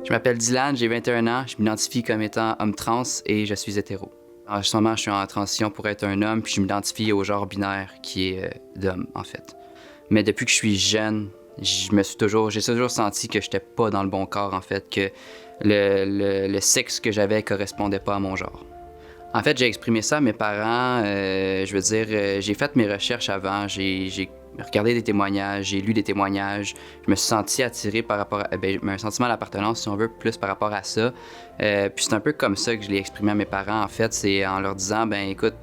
Je m'appelle Dylan, j'ai 21 ans, je m'identifie comme étant homme trans et je suis hétéro. En ce moment, je suis en transition pour être un homme, puis je m'identifie au genre binaire qui est d'homme, en fait. Mais depuis que je suis jeune, j'ai toujours senti que j'étais pas dans le bon corps, en fait, que le sexe que j'avais correspondait pas à mon genre. En fait, j'ai exprimé ça à mes parents, j'ai fait mes recherches avant, j'ai regardé des témoignages, j'ai lu des témoignages, je me suis senti attiré par rapport à, un sentiment d'appartenance, si on veut, plus par rapport à ça. Puis c'est un peu comme ça que je l'ai exprimé à mes parents, en fait, c'est en leur disant, écoute,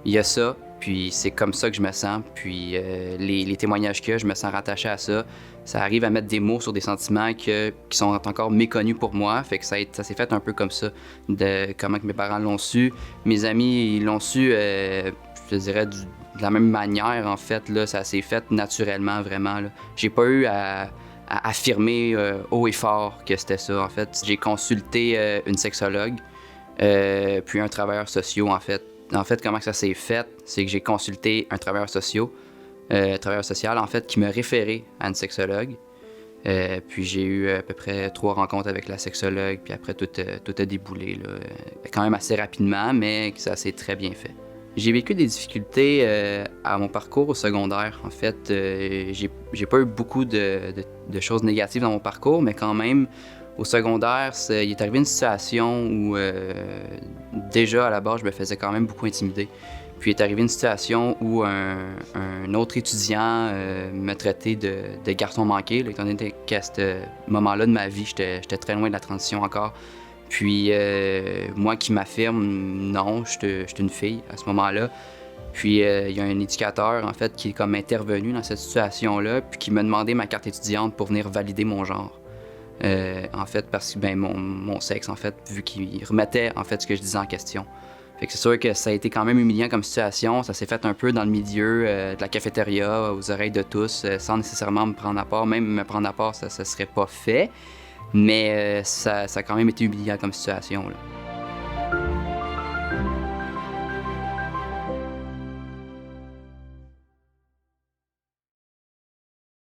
il y a ça, puis c'est comme ça que je me sens, puis les témoignages qu'il y a, je me sens rattaché à ça. Ça arrive à mettre des mots sur des sentiments qui sont encore méconnus pour moi, fait que ça s'est fait un peu comme ça, de comment que mes parents l'ont su. Mes amis, ils l'ont su, je dirais, de la même manière, en fait, là, ça s'est fait naturellement, vraiment, là. J'ai pas eu à affirmer haut et fort que c'était ça, en fait. J'ai consulté une sexologue, puis un travailleur social, en fait. En fait, comment ça s'est fait, c'est que j'ai consulté un travailleur social, en fait, qui m'a référé à une sexologue. Puis j'ai eu à peu près 3 rencontres avec la sexologue, puis après, tout a déboulé, là, quand même assez rapidement, mais ça s'est très bien fait. J'ai vécu des difficultés à mon parcours au secondaire. En fait, j'ai pas eu beaucoup de choses négatives dans mon parcours, mais quand même, au secondaire, il est arrivé une situation où, déjà, à la base, je me faisais quand même beaucoup intimider. Puis il est arrivé une situation où un autre étudiant me traitait de garçon manqué, là, étant donné qu'à ce moment-là de ma vie, j'étais très loin de la transition encore. Puis moi qui m'affirme, non, je suis une fille à ce moment-là. Puis il y a un éducateur, en fait, qui est comme intervenu dans cette situation-là, puis qui m'a demandé ma carte étudiante pour venir valider mon genre. En fait, parce que mon sexe, en fait, vu qu'il remettait, en fait, ce que je disais en question. Fait que c'est sûr que ça a été quand même humiliant comme situation. Ça s'est fait un peu dans le milieu de la cafétéria, aux oreilles de tous, sans nécessairement me prendre à part. Même me prendre à part, ça serait pas fait. Mais ça a quand même été humiliant comme situation, là.